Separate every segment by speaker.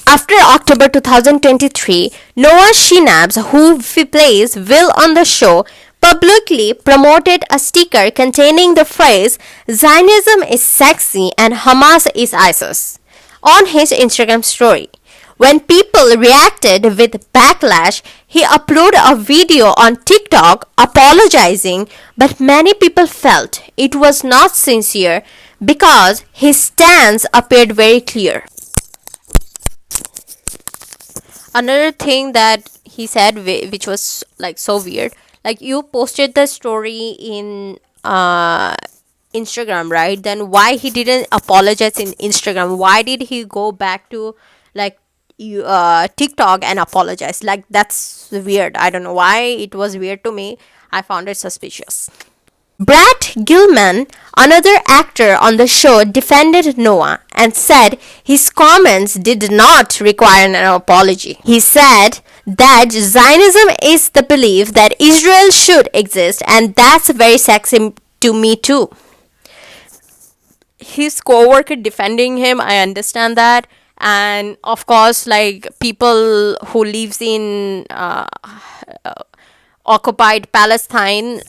Speaker 1: After October 2023, Noah Shinabs, who plays Will on the show, publicly promoted a sticker containing the phrase Zionism is sexy and Hamas is ISIS on his Instagram story. When people reacted with backlash, he uploaded a video on TikTok apologizing, but many people felt it was not sincere because his stance appeared very clear. Another thing that he said, which was like so weird, like you posted the story in Instagram, right? Then why he didn't apologize in Instagram? Why did he go back to like TikTok and apologize? Like that's weird. I don't know why it was weird to me. I found it suspicious. Brad Gilman, another actor on the show, defended Noah and said his comments did not require an apology. He said that Zionism is the belief that Israel should exist, and that's very sexy to me too. His co-worker defending him, I understand that. And of course, like people who lives in occupied Palestine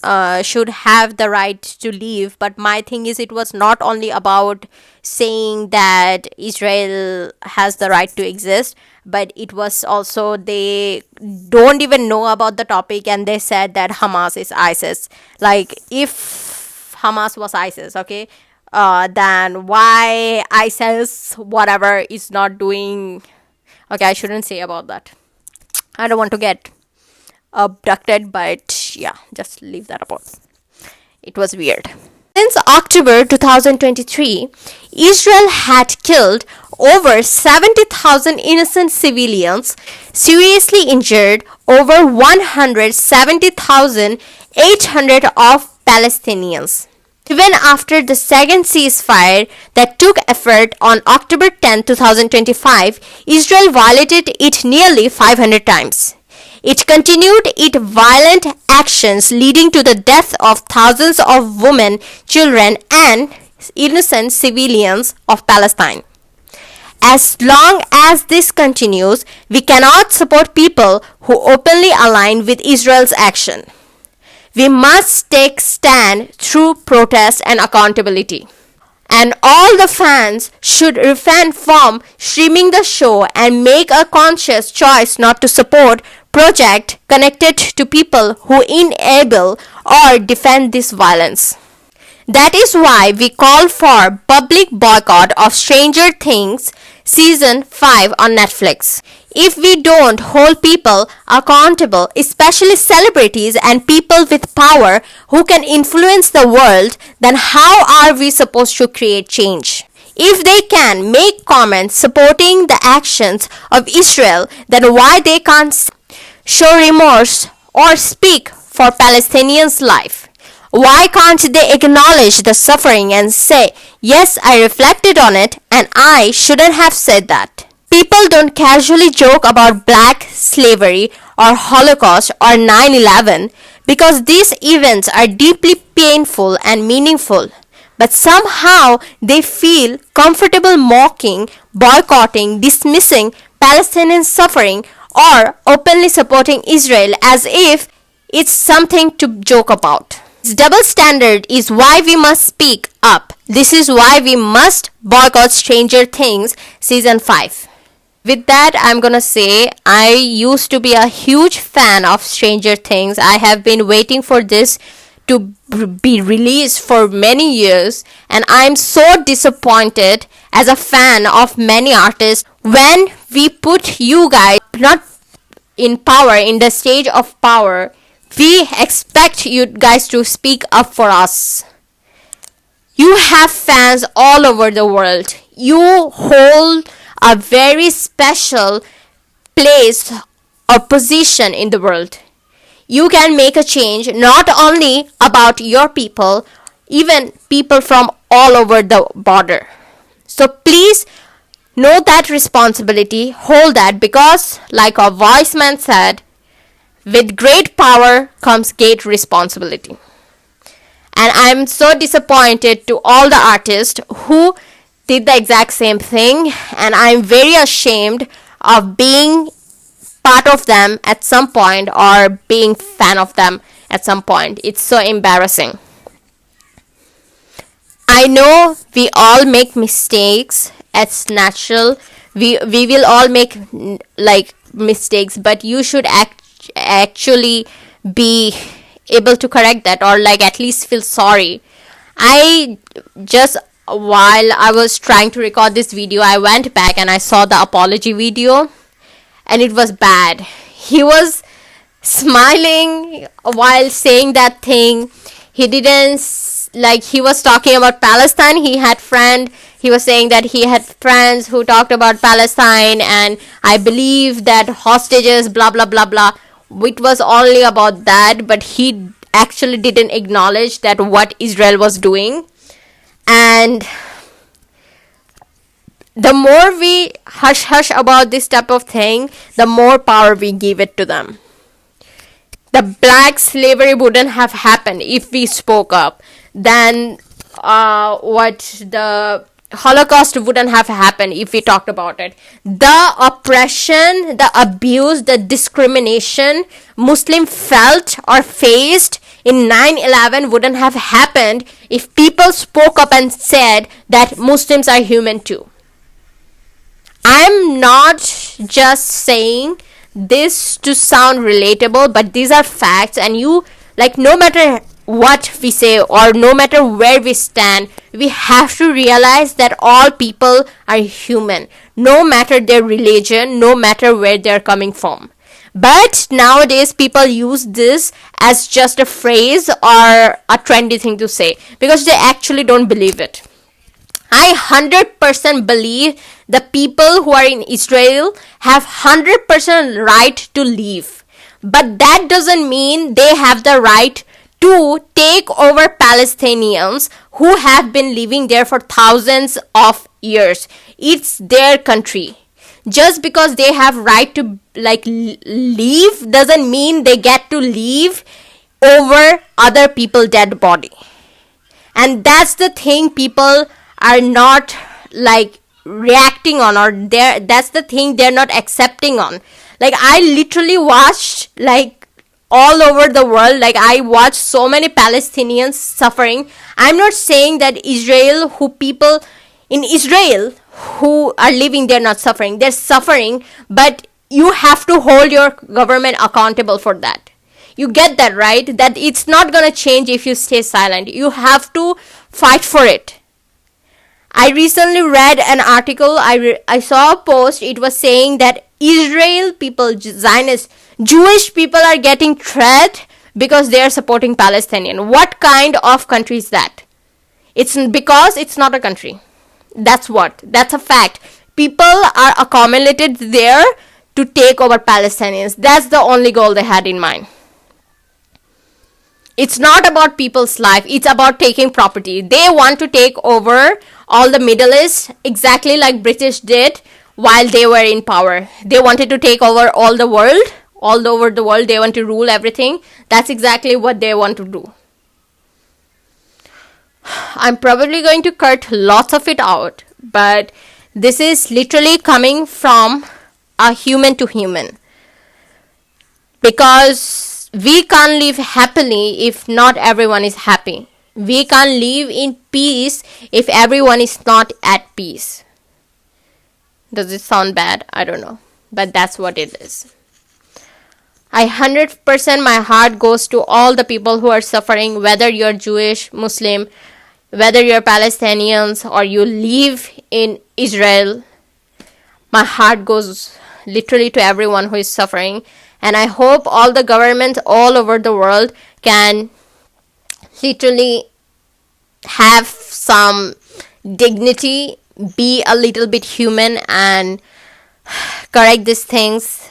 Speaker 1: should have the right to leave. But my thing is, it was not only about saying that Israel has the right to exist, but it was also they don't even know about the topic and they said that Hamas is ISIS. Like if Hamas was ISIS, okay, then why ISIS whatever is not doing. Okay, I shouldn't say about that. I don't want to get abducted, but yeah, just leave that apart. It was weird. Since October 2023, Israel had killed over 70,000 innocent civilians, seriously injured over 170,800 of Palestinians. Even after the second ceasefire that took effect on October 10, 2025, Israel violated it nearly 500 times. It continued its violent actions, leading to the death of thousands of women, children, and innocent civilians of Palestine. As long as this continues, we cannot support people who openly align with Israel's action. We must take stand through protest and accountability. And all the fans should refrain from streaming the show and make a conscious choice not to support projects connected to people who enable or defend this violence. That is why we call for public boycott of Stranger Things Season 5 on Netflix. If we don't hold people accountable, especially celebrities and people with power who can influence the world, then how are we supposed to create change? If they can make comments supporting the actions of Israel, then why they can't show remorse or speak for Palestinians' life? Why can't they acknowledge the suffering and say, yes, I reflected on it and I shouldn't have said that? People don't casually joke about black slavery or Holocaust or 9/11 because these events are deeply painful and meaningful. But somehow they feel comfortable mocking, boycotting, dismissing Palestinian suffering or openly supporting Israel as if it's something to joke about. This double standard is why we must speak up. This is why we must boycott Stranger Things Season 5. With that, I'm gonna say I used to be a huge fan of Stranger Things. I have been waiting for this to be released for many years, and I'm so disappointed as a fan of many artists when we put you guys not in power, in the stage of power. We expect you guys to speak up for us. You have fans all over the world. You hold a very special place or position in the world. You can make a change not only about your people, even people from all over the border. So please know that responsibility, hold that, because like a wise man said, with great power comes great responsibility. And I'm so disappointed to all the artists who did the exact same thing, and I'm very ashamed of being part of them at some point or being fan of them at some point. It's so embarrassing. I know we all make mistakes. It's natural. We will all make like mistakes, but you should actually be able to correct that, or like at least feel sorry. I just, while I was trying to record this video, I went back and I saw the apology video, and it was bad. He was smiling while saying that thing. He didn't, like, he was talking about Palestine. He was saying that he had friends who talked about Palestine, and I believe that hostages, blah blah blah blah. It was only about that, but he actually didn't acknowledge that what Israel was doing. And the more we hush about this type of thing, the more power we give it to them. The black slavery wouldn't have happened if we spoke up. Then what the Holocaust wouldn't have happened if we talked about it. The oppression, the abuse, the discrimination Muslim felt or faced in 9/11 wouldn't have happened if people spoke up and said that Muslims are human too. I'm not just saying this to sound relatable, but these are facts, and you, like, no matter what we say or no matter where we stand, we have to realize that all people are human, no matter their religion, no matter where they're coming from. But nowadays people use this as just a phrase or a trendy thing to say because they actually don't believe it. I 100% believe the people who are in Israel have 100% right to leave. But that doesn't mean they have the right to take over Palestinians who have been living there for thousands of years. It's their country. Just because they have right to leave doesn't mean they get to leave over other people's dead body. And that's the thing people are not reacting on, or that's the thing they're not accepting on. I literally watched all over the world, I watched so many Palestinians suffering. I'm not saying that people in Israel who are living there not suffering. They're suffering, but you have to hold your government accountable for that. You get that, right? That it's not gonna change if you stay silent. You have to fight for it. I recently read an article, I saw a post, it was saying that Israel people, Zionists, Jewish people are getting treated because they are supporting Palestinian. What kind of country is that? It's because it's not a country. That's a fact. People are accumulated there to take over Palestinians. That's the only goal they had in mind. It's not about people's life. It's about taking property. They want to take over all the Middle East, exactly like British did while they were in power. They wanted to take over all the world. All over the world, they want to rule everything. That's exactly what they want to do. I'm probably going to cut lots of it out, but this is literally coming from a human to human. Because we can't live happily if not everyone is happy. We can't live in peace if everyone is not at peace. Does it sound bad? I don't know. But that's what it is. I 100% my heart goes to all the people who are suffering, whether you're Jewish, Muslim, whether you're Palestinians or you live in Israel. My heart goes literally to everyone who is suffering. And I hope all the governments all over the world can literally have some dignity, be a little bit human and correct these things.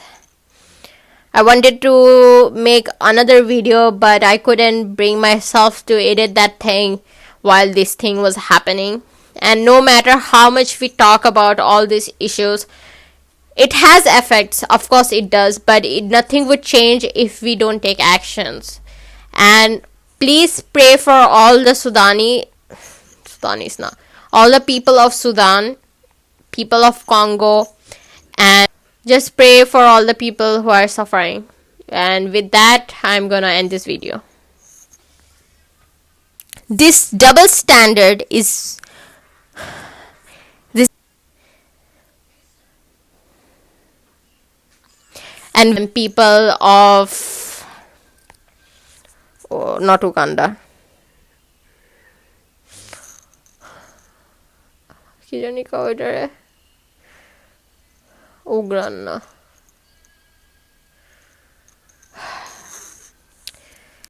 Speaker 1: I wanted to make another video, but I couldn't bring myself to edit that thing while this thing was happening. And no matter how much we talk about all these issues, it has effects. Of course it does, but nothing would change if we don't take actions. And please pray for all the all the people of Sudan, people of Congo, and Just pray for all the people who are suffering. And with that, I'm gonna end this video. This double standard is this, and people of not Uganda, কি জানি কও এটারে উগ্রান না